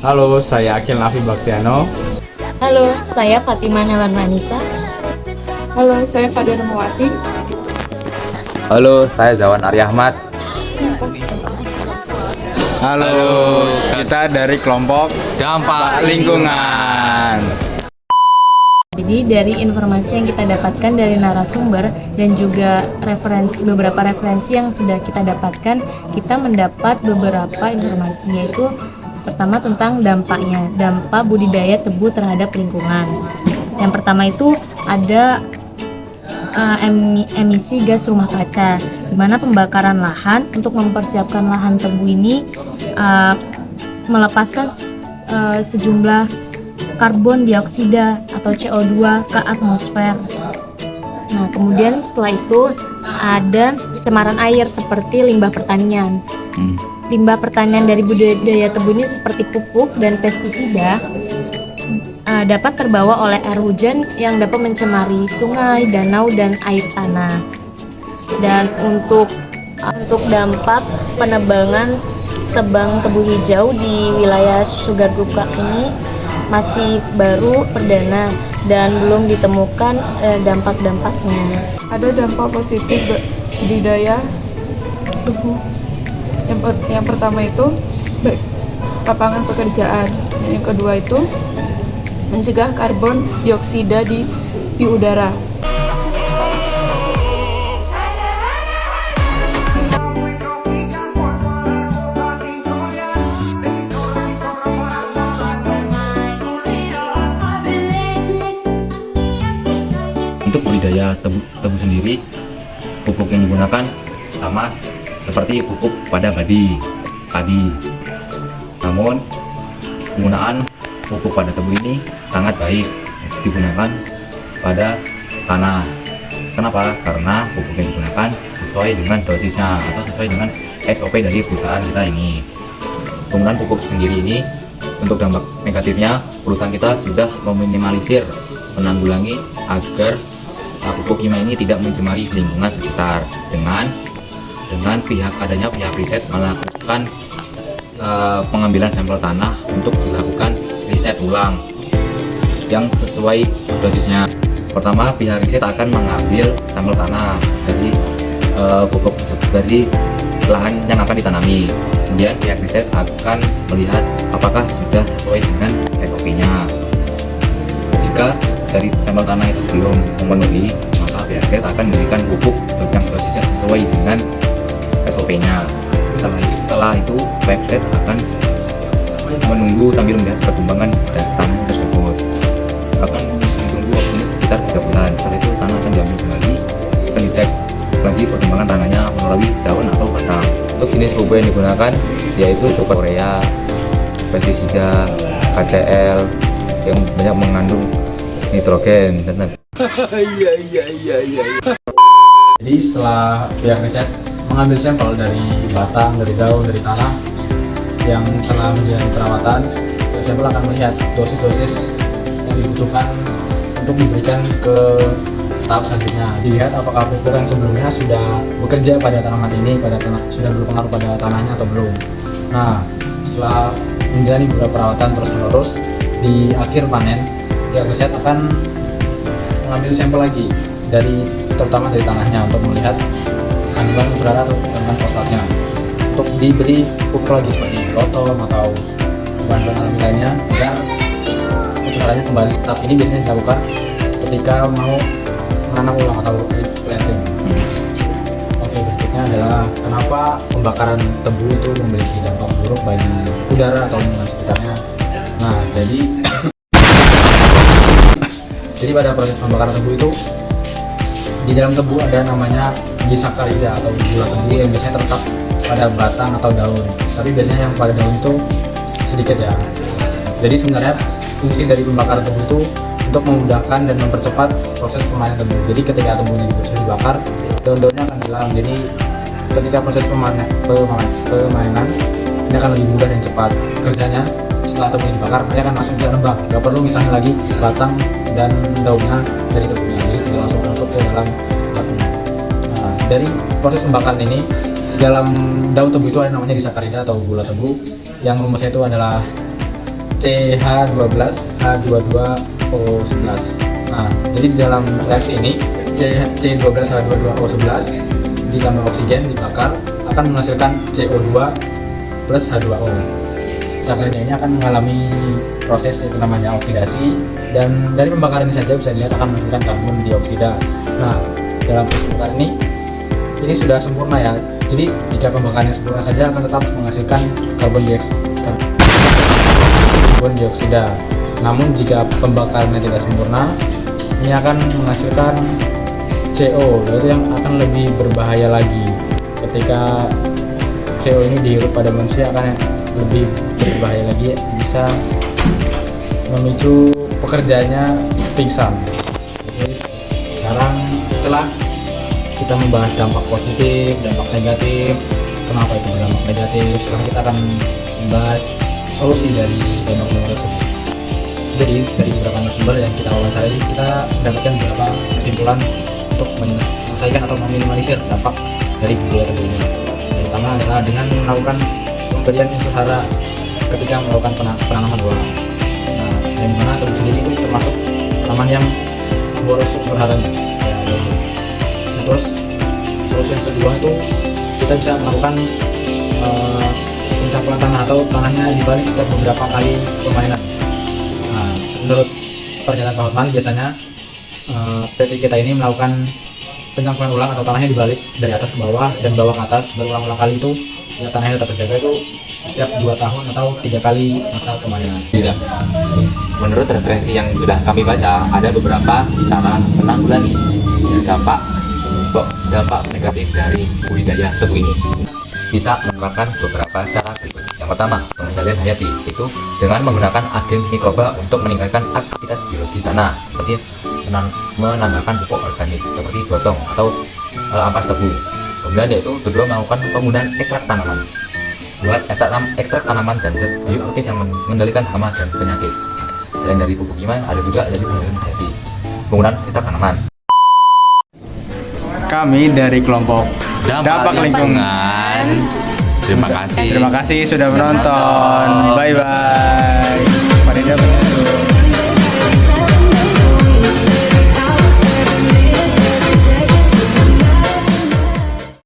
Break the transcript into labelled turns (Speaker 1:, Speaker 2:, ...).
Speaker 1: Halo, saya Akil Nafi Baktiano.
Speaker 2: Halo, saya Fatimah Nelan Manisa.
Speaker 3: Halo, saya Fadil Mawati.
Speaker 4: Halo, saya Zawan Ari Ahmad.
Speaker 1: Halo, kita dari kelompok
Speaker 4: Dampak
Speaker 1: lingkungan.
Speaker 2: Jadi dari informasi yang kita dapatkan dari narasumber dan juga beberapa referensi yang sudah kita dapatkan, kita mendapat beberapa informasi, yaitu pertama tentang dampaknya, dampak budidaya tebu terhadap lingkungan. Yang pertama itu ada emisi gas rumah kaca, di mana pembakaran lahan untuk mempersiapkan lahan tebu ini melepaskan sejumlah karbon dioksida atau CO2 ke atmosfer. Nah, kemudian setelah itu ada pencemaran air seperti limbah pertanian. Limbah pertanian dari budidaya tebu ini seperti pupuk dan pestisida dapat terbawa oleh air hujan yang dapat mencemari sungai, danau, dan air tanah. Dan untuk dampak penebangan tebang tebu hijau di wilayah Sugar Gupka ini masih baru perdana dan belum ditemukan dampak-dampaknya.
Speaker 3: Ada dampak positif budidaya tebu. Yang pertama itu lapangan pekerjaan. Yang kedua itu mencegah karbon dioksida di udara.
Speaker 4: Untuk budidaya tebu sendiri, pupuk yang digunakan sama seperti pupuk pada padi. Namun penggunaan pupuk pada tebu ini sangat baik digunakan pada tanah. Kenapa? Karena pupuk yang digunakan sesuai dengan dosisnya atau sesuai dengan SOP dari perusahaan kita ini. Penggunaan pupuk sendiri ini, untuk dampak negatifnya, perusahaan kita sudah meminimalisir, menanggulangi agar pupuk kimia ini tidak mencemari lingkungan sekitar dengan adanya pihak riset melakukan pengambilan sampel tanah untuk dilakukan riset ulang yang sesuai dosisnya. Pertama, pihak riset akan mengambil sampel tanah dari pupuk dari lahan yang akan ditanami. Kemudian pihak riset akan melihat apakah sudah sesuai dengan SOP-nya. Jika dari sampel tanah itu belum memenuhi, maka pihak riset akan memberikan pupuk yang dosisnya sesuai dengan SOP-nya. Setelah itu pihak riset akan menunggu sambil melihat perkembangan tanah tersebut. Akan ditunggu waktunya sekitar 3 bulan. Setelah itu tanah akan diambil kembali, akan dicek lagi perkembangan tanahnya melalui daun atau batang. Untuk jenis pupuk yang digunakan yaitu pupuk urea, pestisida, KCL yang banyak mengandung nitrogen dan
Speaker 1: Jadi setelah pihak riset mengambil sampel dari batang, dari daun, dari tanah yang telah menjalani perawatan, sampel akan melihat dosis-dosis yang dibutuhkan untuk diberikan ke tahap selanjutnya. Dilihat apakah pupuk yang sebelumnya sudah bekerja pada tanaman ini, sudah berpengaruh pada tanahnya atau belum. Nah, setelah menjalani beberapa perawatan terus-menerus, di akhir panen, pihak riset akan mengambil sampel lagi terutama dari tanahnya untuk melihat kandungan unsur hara atau kandungan fosfatnya untuk diberi pupuk lagi seperti kloton atau bahan-bahan alami lainnya agar unsur haranya kembali. Tahap ini biasanya dilakukan ketika mau menanam ulang atau replanting. Oke, berikutnya adalah kenapa pembakaran tebu itu memiliki dampak buruk bagi udara atau lingkungan sekitarnya. Nah, jadi pada proses pembakaran tebu itu di dalam tebu ada namanya disakarida atau gula tebu yang biasanya terletak pada batang atau daun. Tapi biasanya yang pada daun itu sedikit ya. Jadi sebenarnya fungsi dari pembakaran tebu itu untuk memudahkan dan mempercepat proses pemanen tebu. Jadi ketika tebunya sudah dibakar, daun-daunnya akan hilang. Jadi ketika proses pemanenan ini akan lebih mudah dan cepat kerjanya. Setelah tebu dibakar, dia akan langsung bisa nembang. Gak perlu misalnya lagi batang dan daunnya dari tebunya, jadi tinggal langsung masuk ke dalam tebu. Nah, dari proses pembakaran ini, dalam daun tebu itu ada namanya disakarida atau gula tebu, yang rumusnya itu adalah CH12 H22O11. Nah, jadi di dalam reaksi ini C12 H22O11 ditambah oksigen dibakar akan menghasilkan CO2 plus H2O. Zat ini akan mengalami proses itu namanya oksidasi, dan dari pembakaran ini saja bisa dilihat akan menghasilkan karbon dioksida. Nah, dalam proses pembakaran ini sudah sempurna ya. Jadi jika pembakaran yang sempurna saja akan tetap menghasilkan karbon dioksida. Namun jika pembakarannya tidak sempurna, ini akan menghasilkan CO, yaitu yang akan lebih berbahaya lagi. Ketika CO ini dihirup pada manusia akan lebih berbahaya lagi, bisa memicu pekerjanya pingsan. Jadi sekarang setelah kita membahas dampak positif, dampak negatif, kenapa itu berdampak negatif, sekarang kita akan membahas solusi dari dampak tersebut. Jadi dari beberapa narasumber yang kita wawancarai, kita mendapatkan beberapa kesimpulan untuk menyelesaikan atau meminimalisir dampak dari budidaya tebu ini. Yang pertama adalah dengan melakukan pemberian unsur hara ketika melakukan penanaman buah. Nah, yang mana tebu sendiri itu termasuk tanaman yang boros unsur haranya. Nah, terus solusi yang kedua itu kita bisa melakukan pencampuran tanah atau tanahnya dibalik setiap beberapa kali permainan. Nah, menurut pernyataan Pak Hotman, biasanya PT kita ini melakukan pencampuran ulang atau tanahnya dibalik dari atas ke bawah dan bawah ke atas berulang-ulang kali itu, ya, tanahnya tetap terjaga itu setiap 2 tahun atau 3 kali masa permainan.
Speaker 4: Tidak. Menurut referensi yang sudah kami baca, ada beberapa cara menanggulangi dampak negatif dari budidaya tebu ini. Bisa menerapkan beberapa cara berikut. Yang pertama, pengendalian hayati, itu dengan menggunakan agen mikroba untuk meningkatkan aktivitas biologi tanah, seperti menambahkan pupuk organik seperti gotong atau ampas tebu. Kemudian yaitu kedua, melakukan penggunaan ekstrak tanaman. Buat ekstrak tanaman dan zat bioaktif yang mengendalikan hama dan penyakit. Selain dari pupuk kimia, ada juga dari pengendalian hayati, penggunaan ekstrak tanaman.
Speaker 1: Kami dari kelompok Dampak Lingkungan.
Speaker 4: Terima kasih.
Speaker 1: Terima kasih sudah menonton. Bye bye.